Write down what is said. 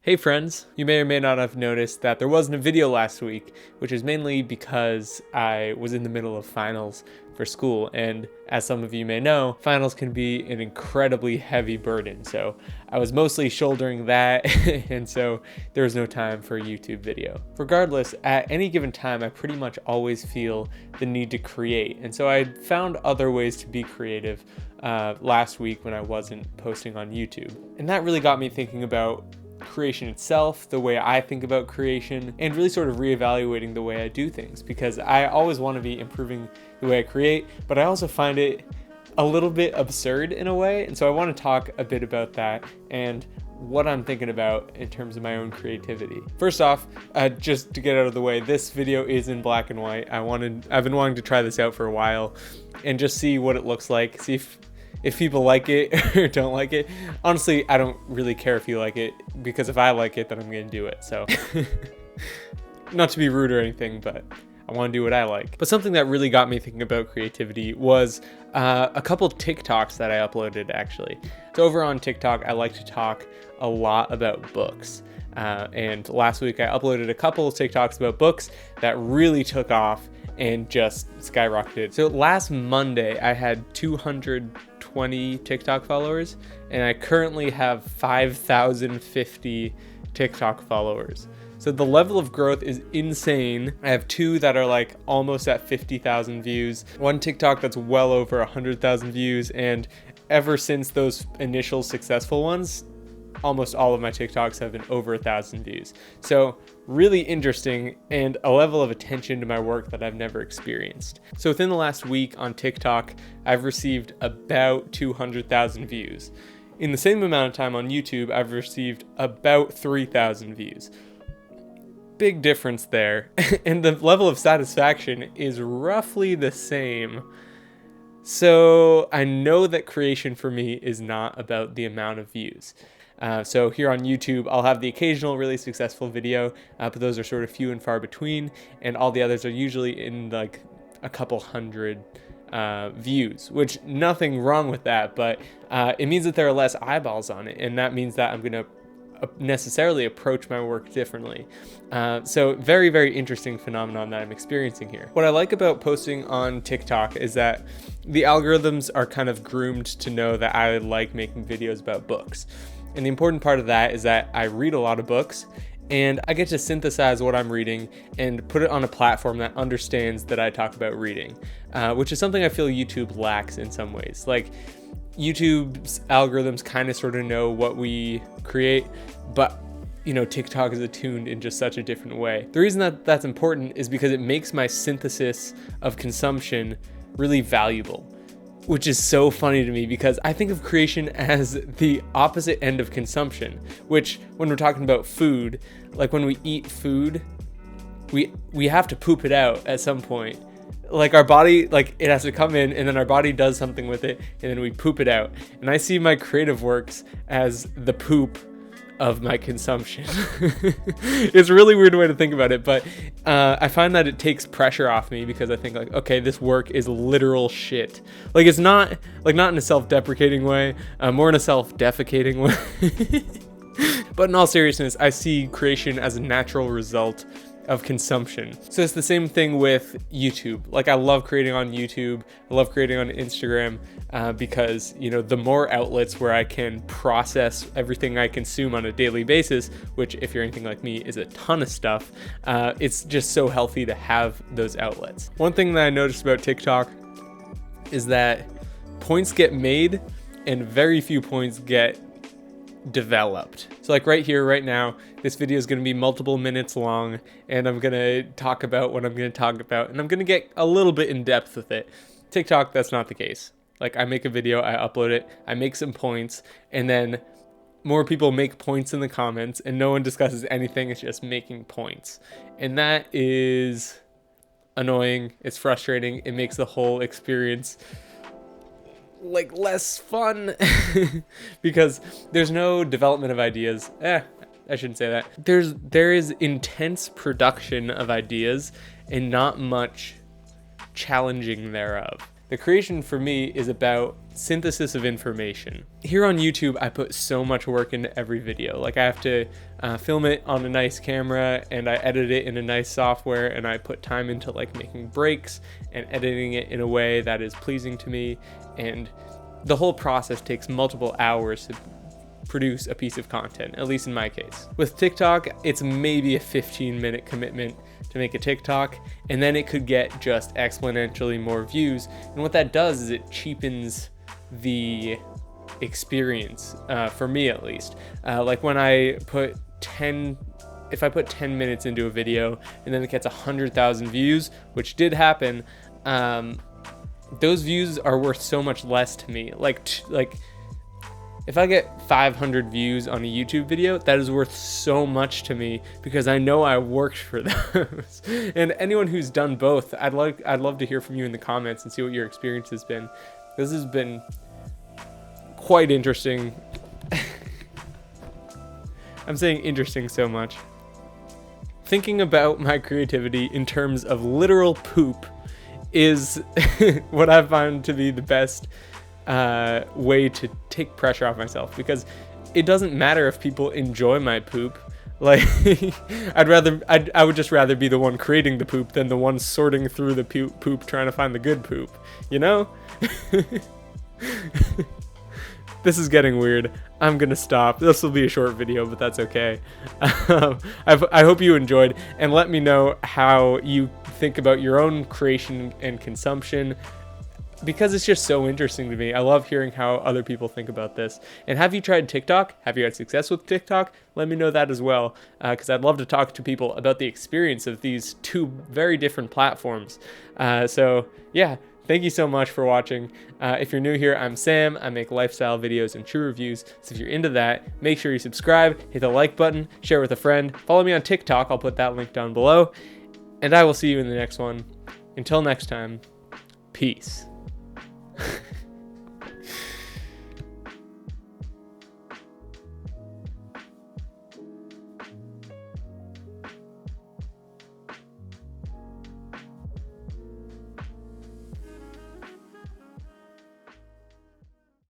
Hey friends, you may or may not have noticed that there wasn't a video last week, which is mainly because I was in the middle of finals for school, and as some of you may know, finals can be an incredibly heavy burden, so I was mostly shouldering that, and so there was no time for a YouTube video. Regardless, at any given time, I pretty much always feel the need to create, and so I found other ways to be creative last week when I wasn't posting on YouTube, and that really got me thinking about creation itself, the way I think about creation, and really sort of reevaluating the way I do things, because I always want to be improving the way I create, but I also find it a little bit absurd in a way, and so I want to talk a bit about that and what I'm thinking about in terms of my own creativity. First off, just to get out of the way, this video is in black and white. I've been wanting to try this out for a while and just see what it looks like, see if people like it or don't like it. Honestly, I don't really care if you like it, because if I like it, then I'm gonna do it. So not to be rude or anything, but I want to do what I like. But something that really got me thinking about creativity was a couple of TikToks that I uploaded, actually. So over on TikTok, I like to talk a lot about books. And last week I uploaded a couple of TikToks about books that really took off and just skyrocketed. So last Monday, I had 220 TikTok followers, and I currently have 5,050 TikTok followers. So the level of growth is insane. I have two that are like almost at 50,000 views, one TikTok that's well over 100,000 views, and ever since those initial successful ones, almost all of my TikToks have been over 1,000 views. So really interesting, and a level of attention to my work that I've never experienced. So within the last week on TikTok, I've received about 200,000 views. In the same amount of time on YouTube, I've received about 3,000 views. Big difference there. And the level of satisfaction is roughly the same. So I know that creation for me is not about the amount of views. So here on YouTube, I'll have the occasional really successful video, but those are sort of few and far between, and all the others are usually in like a couple hundred views, which nothing wrong with that, but it means that there are less eyeballs on it, and that means that I'm going to necessarily approach my work differently. So very, very interesting phenomenon that I'm experiencing here. What I like about posting on TikTok is that the algorithms are kind of groomed to know that I like making videos about books. And the important part of that is that I read a lot of books, and I get to synthesize what I'm reading and put it on a platform that understands that I talk about reading, which is something I feel YouTube lacks in some ways. Like, YouTube's algorithms kind of sort of know what we create, but TikTok is attuned in just such a different way. The reason that that's important is because it makes my synthesis of consumption really valuable, which is so funny to me, because I think of creation as the opposite end of consumption, which when we're talking about food, like when we eat food, we have to poop it out at some point. Like our body, like it has to come in, and then our body does something with it, and then we poop it out. And I see my creative works as the poop of my consumption. It's a really weird way to think about it, but I find that it takes pressure off me, because I think like, okay, this work is literal shit. Like, it's not in a self-deprecating way, more in a self-defecating way. But in all seriousness, I see creation as a natural result of consumption. So it's the same thing with YouTube. Like, I love creating on YouTube, I love creating on Instagram, because the more outlets where I can process everything I consume on a daily basis, which if you're anything like me is a ton of stuff, it's just so healthy to have those outlets. One thing that I noticed about TikTok is that points get made and very few points get developed. So like right here, right now, this video is going to be multiple minutes long, and I'm going to talk about what I'm going to talk about, and I'm going to get a little bit in depth with it. TikTok, that's not the case. Like, I make a video, I upload it, I make some points, and then more people make points in the comments, and no one discusses anything. It's just making points. And that is annoying. It's frustrating. It makes the whole experience like less fun because there's no development of ideas. I shouldn't say that. There is intense production of ideas and not much challenging thereof. The creation for me is about synthesis of information. Here on YouTube, I put so much work into every video. Like I have to film it on a nice camera, and I edit it in a nice software, and I put time into like making breaks and editing it in a way that is pleasing to me. And the whole process takes multiple hours to produce a piece of content, at least in my case. With TikTok, it's maybe a 15-minute commitment to make a TikTok, and then it could get just exponentially more views. And what that does is it cheapens the experience, for me at least. Like when I put if I put 10 minutes into a video and then it gets 100,000 views, which did happen, those views are worth so much less to me. Like if I get 500 views on a YouTube video, that is worth so much to me because I know I worked for those. And anyone who's done both, I'd love to hear from you in the comments and see what your experience has been. This has been quite interesting. I'm saying interesting so much. Thinking about my creativity in terms of literal poop is what I found to be the best way to take pressure off myself, because it doesn't matter if people enjoy my poop. Like I would just rather be the one creating the poop than the one sorting through the poop trying to find the good poop, you know? This is getting weird. I'm gonna stop. This will be a short video, but that's okay. I hope you enjoyed, and let me know how you think about your own creation and consumption, because it's just so interesting to me. I love hearing how other people think about this. And have you tried TikTok? Have you had success with TikTok? Let me know that as well, because I'd love to talk to people about the experience of these two very different platforms. So yeah, thank you so much for watching. If you're new here, I'm Sam. I make lifestyle videos and true reviews. So if you're into that, make sure you subscribe, hit the like button, share with a friend. Follow me on TikTok. I'll put that link down below. And I will see you in the next one. Until next time, peace.